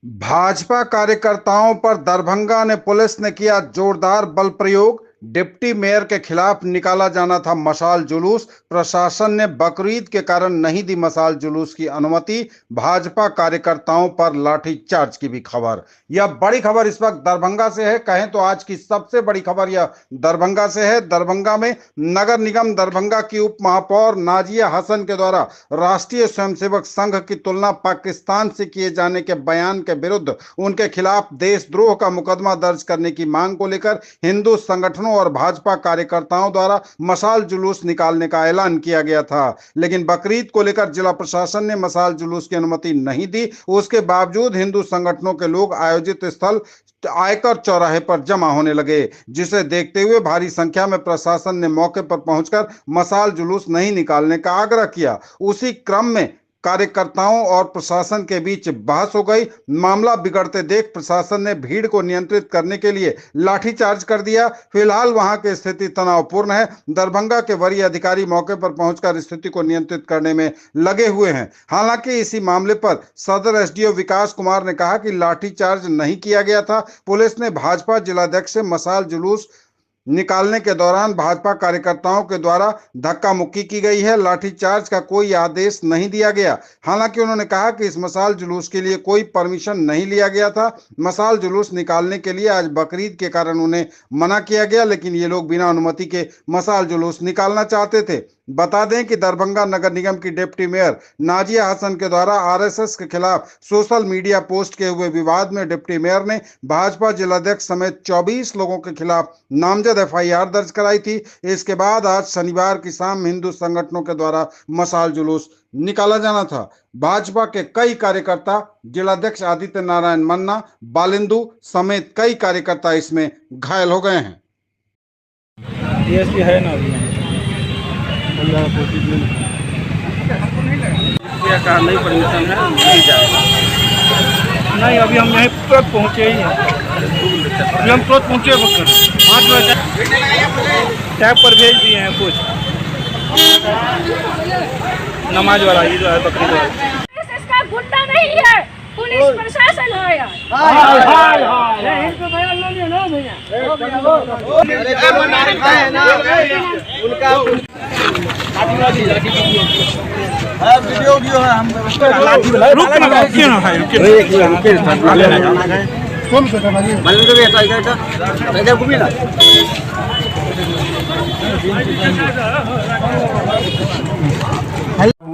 भाजपा कार्यकर्ताओं पर दरभंगा ने पुलिस ने किया जोरदार बल प्रयोग। डिप्टी मेयर के खिलाफ निकाला जाना था मशाल जुलूस। प्रशासन ने बकरीद के कारण नहीं दी मशाल जुलूस की अनुमति। भाजपा कार्यकर्ताओं पर लाठीचार्ज की भी खबर। यह बड़ी खबर इस वक्त दरभंगा से है। कहें तो आज की सबसे बड़ी खबर यह दरभंगा से है। दरभंगा में नगर निगम दरभंगा की उप महापौर नाजिया हसन के द्वारा राष्ट्रीय स्वयंसेवक संघ की तुलना पाकिस्तान से किए जाने के बयान के विरुद्ध उनके खिलाफ देशद्रोह का मुकदमा दर्ज करने की मांग को लेकर हिंदू संगठनों और भाजपा कार्यकर्ताओं द्वारा मशाल जुलूस निकालने का ऐलान किया गया था। लेकिन बकरीद को लेकर जिला प्रशासन ने मशाल जुलूस की अनुमति नहीं दी। उसके बावजूद हिंदू संगठनों के लोग आयोजित स्थल आयकर चौराहे पर जमा होने लगे, जिसे देखते हुए भारी संख्या में प्रशासन ने मौके पर पहुंचकर मशाल जुलूस नहीं निकालने का आग्रह किया। उसी क्रम में कार्यकर्ताओं और प्रशासन के बीच बहस हो गई। मामला बिगड़ते देख प्रशासन ने भीड़ को नियंत्रित करने के लिए लाठीचार्ज कर दिया। फिलहाल वहां की स्थिति तनावपूर्ण है। दरभंगा के वरीय अधिकारी मौके पर पहुंचकर स्थिति को नियंत्रित करने में लगे हुए हैं। हालांकि इसी मामले पर सदर एसडीओ विकास कुमार ने कहा कि लाठीचार्ज नहीं किया गया था। पुलिस ने भाजपा जिलाध्यक्ष से मशाल जुलूस निकालने के दौरान भाजपा कार्यकर्ताओं के द्वारा धक्का मुक्की की गई है। लाठीचार्ज का कोई आदेश नहीं दिया गया। हालांकि उन्होंने कहा कि इस मशाल जुलूस के लिए कोई परमिशन नहीं लिया गया था। मशाल जुलूस निकालने के लिए आज बकरीद के कारण उन्हें मना किया गया, लेकिन ये लोग बिना अनुमति के मशाल जुलूस निकालना चाहते थे। बता दें कि दरभंगा नगर निगम की डिप्टी मेयर नाजिया हसन के द्वारा आरएसएस के खिलाफ सोशल मीडिया पोस्ट किए हुए विवाद में डिप्टी मेयर ने भाजपा जिलाध्यक्ष समेत 24 लोगों के खिलाफ नामजद एफआईआर दर्ज कराई थी। इसके बाद आज शनिवार की शाम हिंदू संगठनों के द्वारा मशाल जुलूस निकाला जाना था। भाजपा के कई कार्यकर्ता, जिलाध्यक्ष आदित्य नारायण मन्ना, बालिंदु समेत कई कार्यकर्ता इसमें घायल हो गए हैं। डीएसपी है ना का नहीं परमिशन है, नहीं जाएगा। नहीं, अभी हम यहीं तुरंत पहुँचे ही हैं। अभी हम तुरंत पहुँचे 5 बजे टैब पर भेज दिए हैं कुछ नमाज वाला, ये जो है बकरीद वाला। इसका गुंडा नहीं है, पुलिस प्रशासन है यार। वीडियो है हम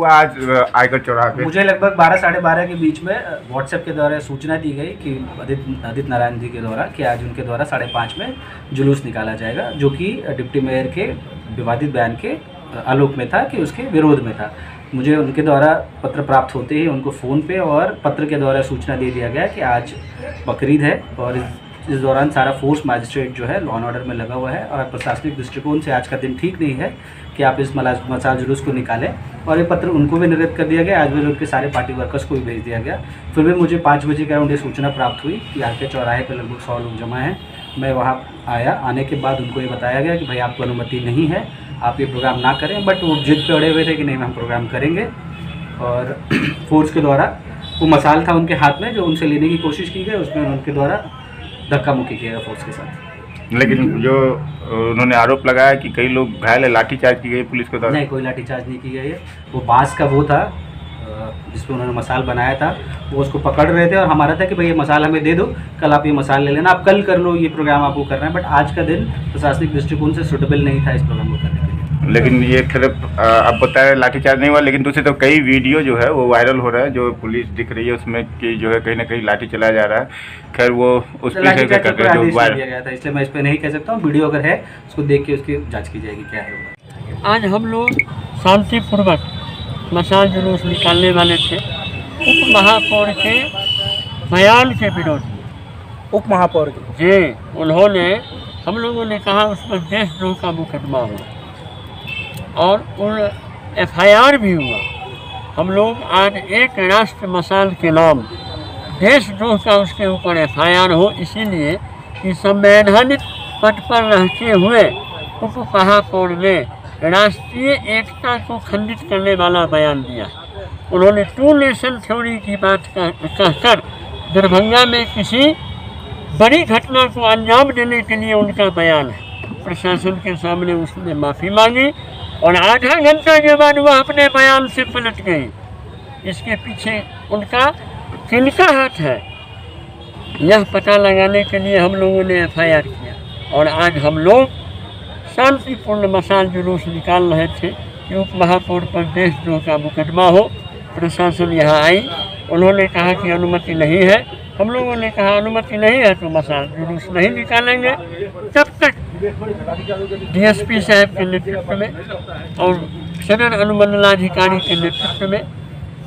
आज आयकर चौराहे मुझे लगभग 12 साढ़े 12 के बीच में व्हाट्सएप के द्वारा सूचना दी गई कि आदित्य नारायण जी के द्वारा कि आज उनके द्वारा 5:30 में जुलूस निकाला जाएगा, जो कि डिप्टी मेयर के विवादित बयान के आलोक में था, कि उसके विरोध में था। मुझे उनके द्वारा पत्र प्राप्त होते ही उनको फ़ोन पे और पत्र के द्वारा सूचना दे दिया गया कि आज बकरीद है और इस दौरान सारा फोर्स मजिस्ट्रेट जो है लॉ एंड ऑर्डर में लगा हुआ है और प्रशासनिक दृष्टिकोण से आज का दिन ठीक नहीं है कि आप इस मशाल जुलूस को निकालें। और ये पत्र उनको भी निर्गत कर दिया गया। आज भी उनके सारे पार्टी वर्कर्स को भी भेज दिया गया। फिर भी मुझे 5 बजे के अराउंड ये सूचना प्राप्त हुई कि यहाँ के चौराहे पर लगभग 100 लोग जमा हैं। मैं वहाँ आया। आने के बाद उनको ये बताया गया कि भाई आपको अनुमति नहीं है, आप ये प्रोग्राम ना करें। बट वो जिद पे अड़े हुए थे कि नहीं, हम प्रोग्राम करेंगे। और फोर्स के द्वारा वो मशाल था उनके हाथ में जो उनसे लेने की कोशिश की गई, उसमें उनके द्वारा धक्का मुक्की किया फोर्स के साथ। लेकिन जो उन्होंने आरोप लगाया कि कई लोग घायल है, लाठीचार्ज की गई पुलिस के द्वारा। नहीं, कोई लाठीचार्ज नहीं की गई है। वो बांस का वो था जिसपे उन्होंने मशाल बनाया था, वो उसको पकड़ रहे थे और हमारा था कि भाई ये मशाल हमें दे दो, कल आप ये मशाल ले लेना, आप कल कर लो ये प्रोग्राम आपको करना है। बट आज का दिन प्रशासनिक दृष्टिकोण से सूटेबल नहीं था इस प्रोग्राम को करने के लिए। लेकिन ये खिलाफ अब बताया लाठीचार्ज नहीं हुआ, लेकिन दूसरी तरफ कई वीडियो जो है वो वायरल हो रहा है, जो पुलिस दिख रही है उसमें कि जो है कहीं ना कहीं लाठी चलाया जा रहा है। खैर वो उस पर जो वायरल किया गया था, इसलिए मैं इस पर नहीं कह सकता हूँ। वीडियो अगर है उसको देख के उसकी जाँच की जाएगी क्या है। आज हम लोग शांतिपूर्वक मशाल जुलूस निकालने वाले थे उप महापौर के बयान के विरोध में। उप महापौर के जी, उन्होंने, हम लोगों ने कहा उस पर देशद्रोह का मुकदमा हुआ और उन एफआईआर भी हुआ। हम लोग आज एक राष्ट्र मशाल के नाम देशद्रोह का उसके ऊपर एफआईआर हो, इसीलिए कि संवैधानिक पद पर रहते हुए उप महापौर ने राष्ट्रीय एकता को खंडित करने वाला बयान दिया। उन्होंने 2 नेशन थ्योरी की बात कहकर दरभंगा में किसी बड़ी घटना को अंजाम देने के लिए उनका बयान है। प्रशासन के सामने उसने माफ़ी मांगी और आधा घंटा के बाद वह अपने बयान से पलट गई। इसके पीछे उनका किनका हाथ है, यह पता लगाने के लिए हम लोगों ने FIR किया और आज हम लोग शांतिपूर्ण मशाल जुलूस निकाल रहे थे कि उप महापौर पर देशद्रोह का मुकदमा हो। प्रशासन यहाँ आई, उन्होंने कहा कि अनुमति नहीं है। हम लोगों ने कहा अनुमति नहीं है तो मशाल जुलूस नहीं निकालेंगे। तब तक DSP साहब के नेतृत्व में और सदर अनुमंडलाधिकारी के नेतृत्व में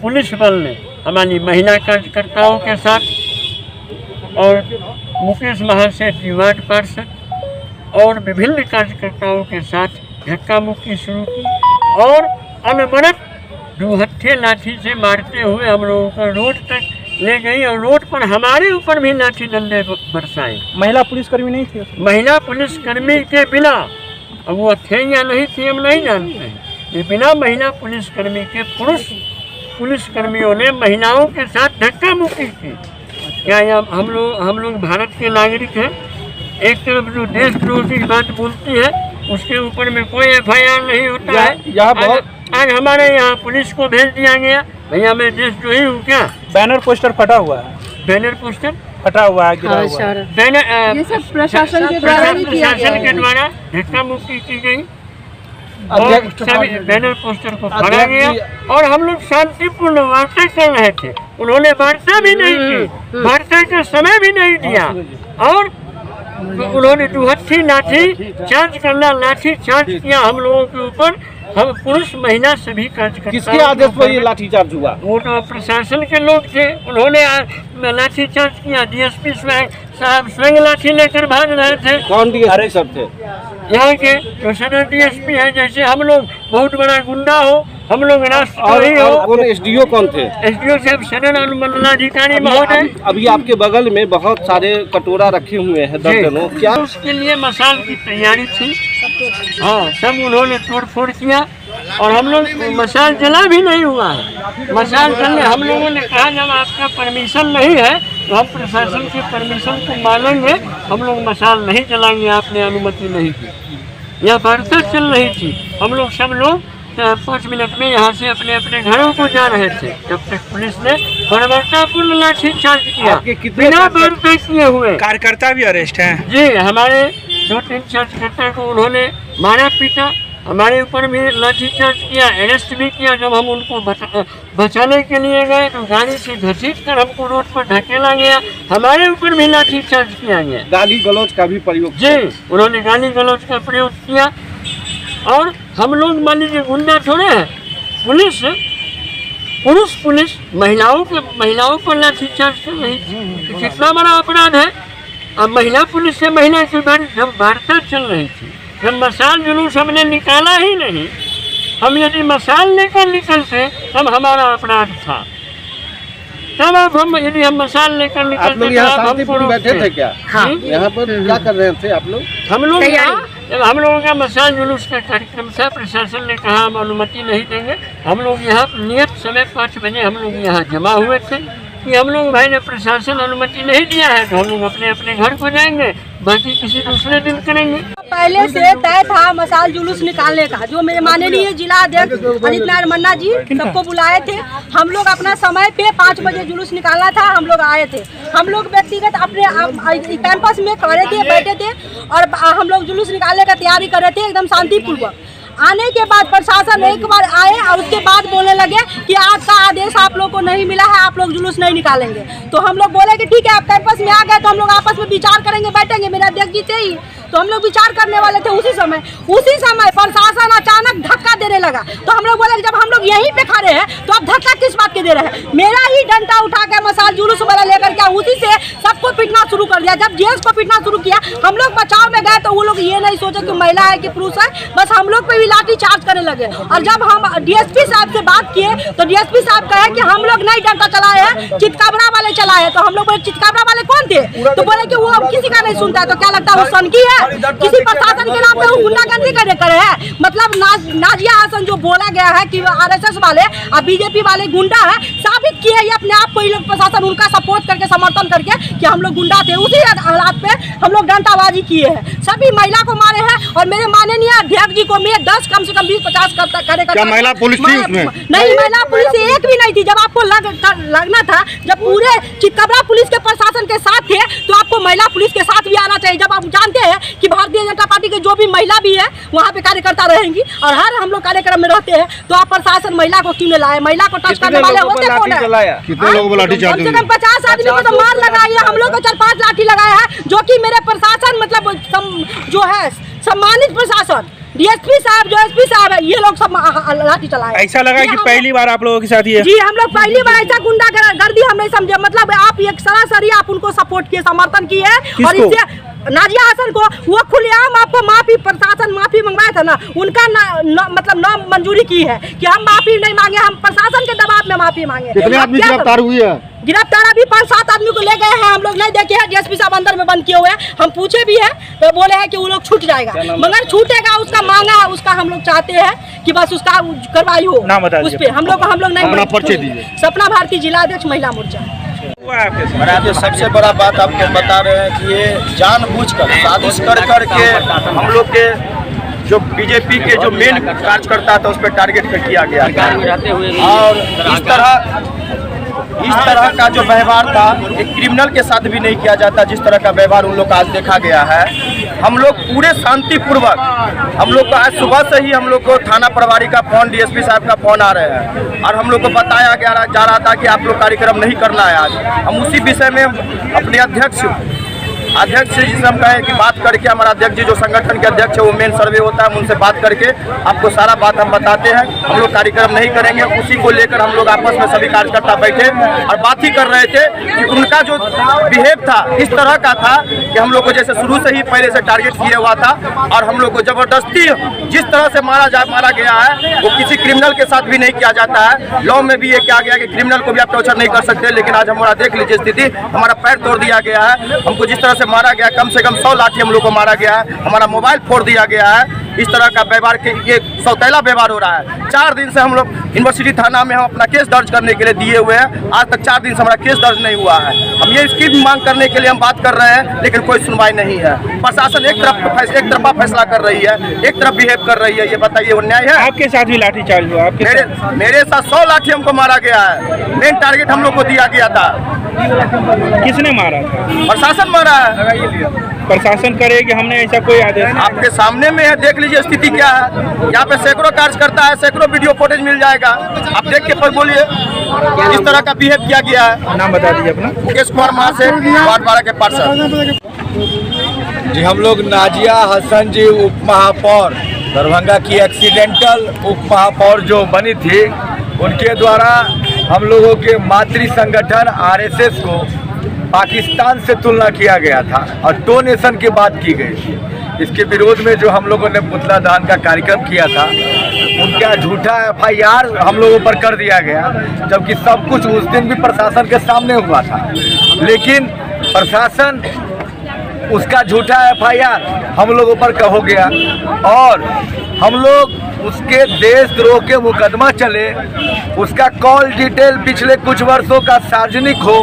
पुलिस बल ने हमारी महिला कार्यकर्ताओं के साथ और मुकेश महासेठ वार्ड पार्षद और विभिन्न कार्यकर्ताओं के साथ धक्का मुक्की शुरू की और अनवरत दूहत्थे लाठी से मारते हुए हम लोगों को रोड तक ले गई और रोड पर हमारे ऊपर भी लाठी डंडे बरसाए। महिला पुलिसकर्मी नहीं थी? महिला पुलिसकर्मी के बिना, अब वो थे या नहीं थे हम नहीं जानते हैं, ये बिना महिला पुलिसकर्मी के पुरुष पुलिसकर्मियों ने महिलाओं के साथ धक्का मुक्की की। क्या हम लोग भारत के नागरिक हैं? एक तरफ जो देशद्रोह की बात बोलती है उसके ऊपर में कोई FIR नहीं होता है। आज हमारे यहाँ पुलिस को भेज दिया गया, भैया मैं देशद्रोही हूँ क्या? बैनर पोस्टर फटा हुआ है, बैनर पोस्टर फटा हुआ है, गिरा हुआ है। बैनर ये सब प्रशासन के द्वारा धक्का मुक्की की गई और सभी बैनर पोस्टर को फाड़ा गया और हम लोग शांतिपूर्ण वार्ता कर रहे थे। उन्होंने वार्ता भी नहीं की, वार्ता का समय भी नहीं दिया और उन्होंने दूहत्थी लाठी चार्ज करना, लाठी चार्ज किया हम लोगों के ऊपर। हम पुरुष महिला सभी कार्यकर्ता। किसके आदेश पर ये लाठी चार्ज हुआ? वो तो प्रशासन के लोग थे, उन्होंने लाठी चार्ज किया। DSP साहब स्वयं लाठी लेकर भाग रहे थे। कौन DSP सब थे? यहाँ के जो सदर DSP है, जैसे हम लोग बहुत बड़ा गुंडा हो, हम लोग राष्ट्रद्रोही हो। और SDO कौन थे? SDO साहब सदर अनुमंडलाधिकारी महोदय। अभी आपके बगल में बहुत सारे कटोरा रखे हुए हैं दर्जनों, क्या उसके लिए मसाल की तैयारी थी? हाँ, सब उन्होंने तोड़ फोड़ किया और हम लोग मसाल जला भी नहीं हुआ है। मसाल जलने हम लोगों ने कहा जब आपका परमिशन नहीं है तो हम प्रशासन के परमिशन को मानेंगे, हम लोग मसाल नहीं जलाएंगे, आपने अनुमति नहीं दी। यह वार्ता चल रही थी, हम लोग सब लोग 5 मिनट में यहाँ से अपने अपने घरों को जा रहे थे, जब तक पुलिस ने बर्बरतापूर्ण लाठी चार्ज किया बिना वार्ता किए हुए। कार्यकर्ता भी अरेस्ट हैं? जी, हमारे 2-3 कार्यकर्ता को उन्होंने मारा पीटा, हमारे ऊपर भी लाठी चार्ज किया, अरेस्ट भी किया। जब हम उनको बचाने के लिए गए तो गाड़ी से घसीट कर हमको रोड पर ढकेला गया, हमारे ऊपर भी लाठी चार्ज किया गया। गाली गलौज का भी प्रयोग? जी, उन्होंने गाली गलौज का प्रयोग किया और हम लोग मान लीजिए गुंडा थोड़े हैं। पुलिस महिलाओं पर लाठी चार्ज कर रही थी, कितना बड़ा अपराध है। अब महिला पुलिस से महिला के बारे जब वार्ता चल रही थी, जब मसाल जुलूस हमने निकाला ही नहीं, हम यदि मसाल लेकर निकलते तब हमारा अपराध था। तब अब हम यदि हम मसाल लेकर निकलते तो बैठे थे क्या? हाँ, यहाँ पर क्या कर रहे थे आप लोग? हम लोग जब हम लोगों का मसाल जुलूस का कार्यक्रम था, प्रशासन ने कहा हम अनुमति नहीं देंगे। हम लोग यहाँ नियत समय 5 बजे हम लोग यहाँ जमा हुए थे कि हम लोग भाई ने प्रशासन अनुमति नहीं दिया है तो हम लोग अपने अपने घर को जाएंगे, बाकी किसी दूसरे दिन करेंगे। पहले से तय था मसाल जुलूस निकालने का, जो मेरे माननीय जिला अध्यक्ष अनित नारायण मन्ना जी सबको बुलाए थे। हम लोग अपना समय पे 5 बजे जुलूस निकालना था, हम लोग आए थे। हम लोग व्यक्तिगत अपने कैंपस में खड़े थे, बैठे थे और हम लोग जुलूस निकालने का तैयारी कर रहे थे एकदम शांतिपूर्वक। आने के बाद प्रशासन एक बार आए और उसके बाद बोलने लगे कि आपका आदेश आप लोग को नहीं मिला है, आप लोग जुलूस नहीं निकालेंगे। तो हम लोग बोले कि ठीक है, आप कैंपस में आ गए तो हम लोग आपस में विचार करेंगे, बैठेंगे। मेरे अध्यक्ष जी थे ही, तो हम लोग विचार करने वाले थे। उसी समय प्रशासन अचानक धक्का देने लगा। तो हम लोग बोले जब हम लोग यहीं पे खड़े हैं तो आप धक्का किस बात के दे रहे हैं? मेरा ही डंडा उठा कर मसाल जुलूस वाला लेकर के उसी से सबको पीटना शुरू कर दिया। जब जेएस को पीटना शुरू किया, हम लोग बचाव में गए तो वो लोग ये नहीं सोचे कि महिला है कि पुरुष है, बस हम लोग पे भी लाठी चार्ज करने लगे। और जब हम DSP साहब से बात किए तो DSP साहब कहे कि हम लोग नहीं डंडा चलाए हैं, चितकाबरा वाले चलाए हैं। तो हम लोग बोले चितकाबरा वाले कौन थे? तो बोले कि वो किसी का नहीं सुनता है। तो क्या लगता है वो सनकी है? किसी प्रशासन के नाम पे वो गुंडागर्दी करे है। मतलब नाजिया हसन जो बोला गया है कि RSS वाले और BJP वाले गुंडा है, साबित किए ये अपने आप को। ये लोग प्रशासन उनका सपोर्ट करके समर्थन करके कि हम लोग गुंडा थे। उसी हालात पे हम लोग डंडाबाजी किए हैं, सभी महिला को मारे हैं। और मेरे माननीय अध्यक्ष जी को मैं 10 कम से कम 20-50 कार्यकर्ता। महिला पुलिस थी उसमें? नहीं, महिला पुलिस एक भी नहीं थी। जब आपको लगना था, जब पूरे चितकबरा पुलिस के प्रशासन के साथ थे, तो आपको महिला पुलिस के साथ भी आना चाहिए। जब आप जानते हैं कि भारतीय जनता पार्टी के जो भी महिला भी है वहाँ पे कार्यकर्ता रहेंगी और हर हम लोग कार्यक्रम में रहते हैं, तो आप प्रशासन महिला को क्यों नहीं लाए? महिला को टच करने वाले होते कौन है? कितने लोगों को लाठी चार्ज? कम से कम 50 आदमी को तो मार लगाई है। हम लोग को 4-5 लाठी लगाया है, जो कि मेरे प्रशासन मतलब जो है सम्मानित प्रशासन, डीएसपी साहब, जो एसपी साहब है, ये लोग सब लाठी चलाए। ऐसा लगा कि पहली बार आप लोगों के साथ ये? जी, हम लोग पहली बार ऐसा गुंडागर्दी हम नहीं समझे। मतलब आप एक सरासरी आप उनको सपोर्ट किए, समर्थन किए। और इससे नाजिया हसन को वो खुलेआम आपको माफी, प्रशासन माफी मंगवाया था ना, उनका मतलब न मंजूरी की है कि हम माफी नहीं मांगे, हम प्रशासन के दबाव में माफी मांगे। कितने आदमी गिरफ्तार हुई है? गिरफ्तार अभी 5-7 आदमी को ले गए हैं, हम लोग नहीं देखे हैं। डीएसपी साहब अंदर में बंद किए हुए हैं, हम पूछे भी हैं तो बोले हैं कि वो लोग छूट जाएगा, मगर छूटेगा उसका मांगा है, उसका हम लोग चाहते हैं कि बस उसका कार्रवाई हो उस पर। हम लोग नहीं। परिचय दीजिए। सपना भारती जिला अध्यक्ष महिला मोर्चा। तो सबसे बड़ा बात आपको बता रहे हैं कि ये जानबूझकर साजिश कर के हम लोग के जो बीजेपी के जो मेन कार्यकर्ता था उस पर टारगेट कर किया गया और इस तरह का जो व्यवहार था एक क्रिमिनल के साथ भी नहीं किया जाता, जिस तरह का व्यवहार उन लोग का आज देखा गया है। हम लोग पूरे शांतिपूर्वक, हम लोग को आज सुबह से ही हम लोग को थाना प्रभारी का फ़ोन, डीएसपी साहब का फ़ोन आ रहे हैं और हम लोग को बताया जा रहा था कि आप लोग कार्यक्रम नहीं करना है आज। हम उसी विषय में अपने अध्यक्ष से जिसे हम कहें कि बात करके, हमारा अध्यक्ष जी जो संगठन के अध्यक्ष है वो मेन सर्वे होता है, हम उनसे बात करके आपको सारा बात हम बताते हैं। हम लोग कार्यक्रम नहीं करेंगे, उसी को लेकर हम लोग आपस में सभी कार्यकर्ता बैठे और बात ही कर रहे थे कि उनका जो बिहेव था इस तरह का था कि हम लोग को जैसे शुरू से ही पहले से टारगेट किया हुआ था और हम लोग को जबरदस्ती जिस तरह से मारा गया है वो किसी क्रिमिनल के साथ भी नहीं किया जाता है। लॉ में भी ये किया गया कि क्रिमिनल को भी आप टॉर्चर नहीं कर सकते, लेकिन आज हमारा देख लीजिए स्थिति, हमारा पैर तोड़ दिया गया है। हमको जिस तरह से मारा गया, कम से कम 100 लाठी हम लोग को मारा गया है, हमारा मोबाइल फोड़ दिया गया है। इस तरह का व्यवहार के ये सौतेला व्यवहार हो रहा है। 4 दिन से हम लोग यूनिवर्सिटी थाना में हम अपना केस दर्ज करने के लिए दिए हुए हैं, आज तक 4 दिन से हमारा केस दर्ज नहीं हुआ है। हम ये इसकी मांग करने के लिए हम बात कर रहे हैं, लेकिन कोई सुनवाई नहीं है। प्रशासन एक तरफा फैसला कर रही है, एक तरफ बिहेव कर रही है। ये बताइए वो न्याय है? आपके साथ भी लाठी चार्ज हुआ? मेरे साथ 100 लाठी हमको मारा गया है। मेन टारगेट हम लोग को दिया गया था। किसने मारा था? प्रशासन मारा है। प्रशासन करे कि हमने ऐसा कोई आदेश? आपके सामने में है, देख लीजिए स्थिति क्या है। यहाँ पे सैकड़ों कार्यकर्ता है, सैकड़ों वीडियो फुटेज मिल जाएगा, आप देख के पर बोलिए किस तरह का बिहेव किया गया है। नाम बता दीजिए अपना। मुकेश कुमार महासेठ, वार्ड 12 के पार्षद जी। हम लोग नाजिया हसन जी उप महापौर दरभंगा की एक्सीडेंटल उप महापौर जो बनी थी, उनके द्वारा हम लोगों के मातृ संगठन आरएसएस को पाकिस्तान से तुलना किया गया था और डोनेशन की बात की गई थी। इसके विरोध में जो हम लोगों ने पुतला दहन का कार्यक्रम किया था, उनका झूठा एफआईआर हम लोगों पर कर दिया गया, जबकि सब कुछ उस दिन भी प्रशासन के सामने हुआ था। लेकिन प्रशासन उसका झूठा एफआईआर हम लोगों पर हो गया और हम लोग उसके देशद्रोह के मुकदमा चले, उसका कॉल डिटेल पिछले कुछ वर्षों का सार्वजनिक हो।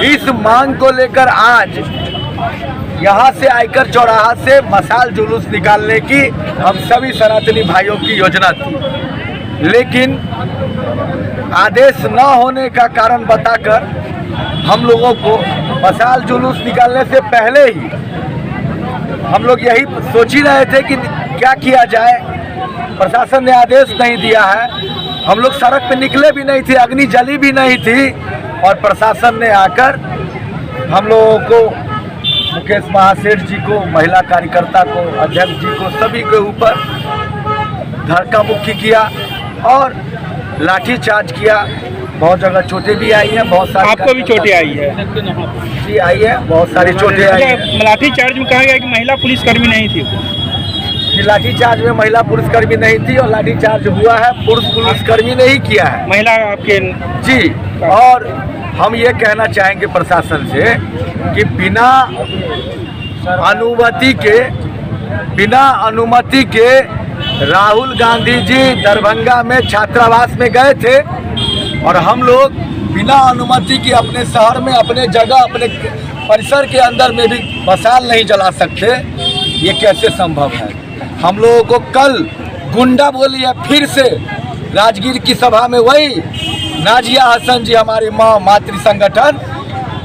इस मांग को लेकर आज यहाँ से आयकर चौराहा से मशाल जुलूस निकालने की हम सभी सनातनी भाइयों की योजना थी, लेकिन आदेश न होने का कारण बताकर हम लोगों को मशाल जुलूस निकालने से पहले ही हम लोग यही सोच ही रहे थे कि क्या किया जाए। प्रशासन ने आदेश नहीं दिया है, हम लोग सड़क पे निकले भी नहीं थे, अग्नि जली भी नहीं थी और प्रशासन ने आकर हम लोगों को, मुकेश महासेठ जी को, महिला कार्यकर्ता को, अध्यक्ष जी को, सभी के ऊपर धक्का मुक्की किया और लाठी चार्ज किया। बहुत जगह चोटें भी आई हैं, बहुत सारी। आपको भी चोटें आई है? जी आई है, बहुत सारी चोटें आई हैं। लाठी चार्ज में कहा गया कि महिला पुलिसकर्मी नहीं थी। लाठी चार्ज में महिला पुलिसकर्मी नहीं थी और लाठी चार्ज हुआ है पुरुष पुलिसकर्मी ने ही किया है, महिला आपके। जी, और हम ये कहना चाहेंगे प्रशासन से कि बिना अनुमति के राहुल गांधी जी दरभंगा में छात्रावास में गए थे और हम लोग बिना अनुमति के अपने शहर में, अपने जगह, अपने परिसर के अंदर में भी मशाल नहीं जला सकते, ये कैसे संभव है? हम लोगों को कल गुंडा बोली है फिर से राजगीर की सभा में। वही नाजिया हसन जी, हमारी माँ मातृ संगठन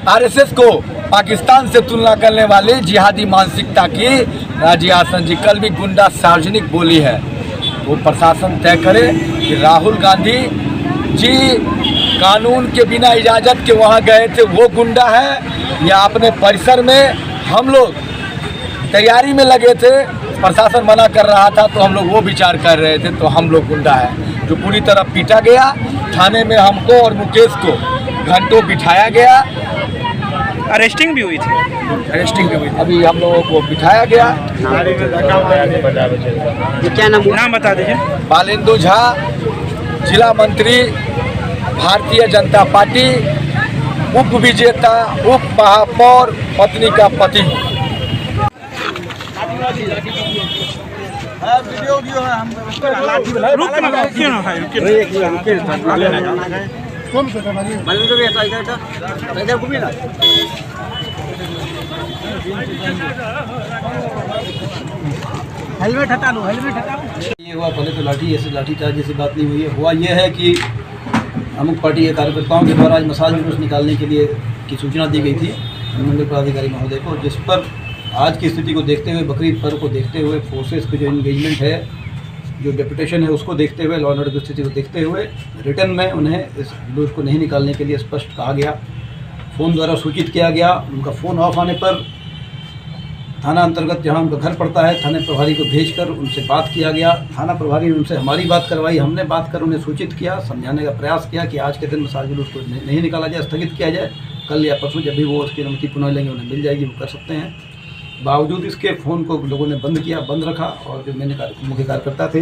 आरएसएस को पाकिस्तान से तुलना करने वाले जिहादी मानसिकता की नाजिया हसन जी कल भी गुंडा सार्वजनिक बोली है। वो प्रशासन तय करे कि राहुल गांधी जी कानून के बिना इजाज़त के वहाँ गए थे, वो गुंडा है, या अपने परिसर में हम लोग तैयारी में लगे थे, प्रशासन मना कर रहा था तो हम लोग वो विचार कर रहे थे, तो हम लोग गुंडा है। जो पूरी तरह पीटा गया, थाने में हमको और मुकेश को घंटों बिठाया गया, अरेस्टिंग भी हुई थी, अरेस्टिंग भी हुई थी। अभी हम लोगों को बिठाया गया। क्या नाम बता दीजिए? बालेंदु झा, जिला मंत्री, भारतीय जनता पार्टी, उप विजेता, उप महापौर, पत्नी का पति। हेलमेट हटा लो, हेलमेट हटा लो। ये हुआ, पहले तो लाठीचार्ज जैसी बात नहीं हुई है। हुआ ये है कि अमुक पार्टी के कार्यकर्ताओं के द्वारा आज मसाल जुलूस निकालने के लिए की सूचना दी गई थी मंडल पदाधिकारी महोदय को, जिस पर आज की स्थिति को देखते हुए, बकरीद पर्व को देखते हुए, फोर्सेस की जो इंगेजमेंट है, जो डेपुटेशन है, उसको देखते हुए, लॉ एंड ऑर्डर की स्थिति को देखते हुए रिटर्न में उन्हें इस जुलूस को नहीं निकालने के लिए स्पष्ट कहा गया। फ़ोन द्वारा सूचित किया गया। उनका फ़ोन ऑफ आने पर थाना अंतर्गत जहां उनका घर पड़ता है, थाने प्रभारी को भेजकर उनसे बात किया गया। थाना प्रभारी ने उनसे हमारी बात करवाई, हमने बात कर उन्हें सूचित किया, समझाने का प्रयास किया कि आज के दिन मसाल जुलूस को नहीं निकाला जाए, स्थगित किया जाए। कल या परसों जब भी वो उसकी अनुमति पुनः लेंगे उन्हें मिल जाएगी, वो कर सकते हैं। बावजूद इसके फ़ोन को लोगों ने बंद किया, बंद रखा, और जो मुख्य कार्यकर्ता थे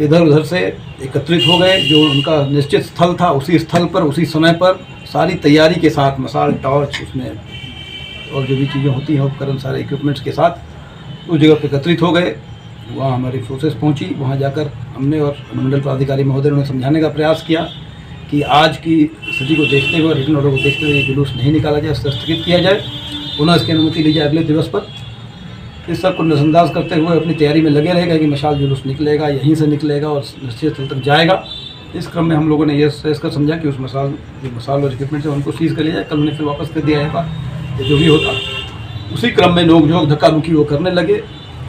इधर उधर से एकत्रित हो गए। जो उनका निश्चित स्थल था, उसी स्थल पर, उसी समय पर सारी तैयारी के साथ, मसाल, टॉर्च, उसमें और जो भी चीज़ें होती हैं, उपकरण, सारे इक्विपमेंट्स के साथ उस जगह पर एकत्रित हो गए। वहाँ हमारी फोर्सेस पहुँची। वहाँ जाकर हमने और मंडल पदाधिकारी महोदय ने समझाने का प्रयास किया कि आज की स्थिति को देखते हुए, रिटर्न ऑर्डर को देखते हुए ये जुलूस नहीं निकाला जाए, स्थगित किया जाए, पुनः इसकी अनुमति ली जाए अगले दिवस पर। इस सब को नज़रअंदाज करते हुए अपनी तैयारी में लगे रहेगा कि मशाल जुलूस निकलेगा, यहीं से निकलेगा और निश्चित स्थल तक जाएगा। इस क्रम में हम लोगों ने ये स्ट्रेस कर समझा कि उस मसाल और इक्विपमेंट है उनको सीज कर लिया जाए। कल उन्हें फिर वापस कर दिया जाएगा। जो भी होता उसी क्रम में नोक-झोंक, धक्का-मुक्की वो करने लगे,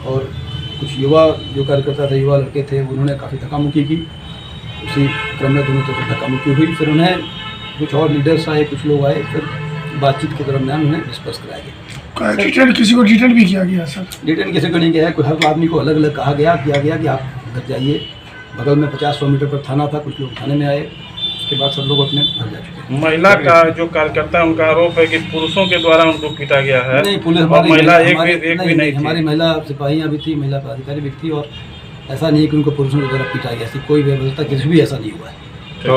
और कुछ युवा जो कार्यकर्ता थे, युवा लड़के थे, उन्होंने काफ़ी धक्का-मुक्की की। उसी क्रम में दोनों तरफ धक्का-मुक्की हुई। फिर उन्हें कुछ और लीडर्स आए, कुछ लोग आए, फिर बातचीत के दरमियान उन्हें डिस्कस कराया गया। डिटेन किसी को डिटेन भी किया गया सर? डिटेन किसी को नहीं किया है। कोई हर आदमी को अलग अलग कहा गया, किया गया कि आप घर जाइए। बगल में 50-100 मीटर पर थाना था, कुछ लोग थाने में आए, उसके बाद सब लोग अपने घर जा चुके हैं। महिला का जो कार्यकर्ता है, उनका आरोप है कि पुरुषों के द्वारा उनको पीटा गया है। नहीं, पुलिस महिला एक भी नहीं, हमारी महिला सिपाहियाँ भी थी, महिला पदाधिकारी भी थी, और ऐसा नहीं है कि उनको पुरुषों के द्वारा पीटा गया। ऐसी कोई व्यवस्था किसी भी ऐसा नहीं हुआ है। तो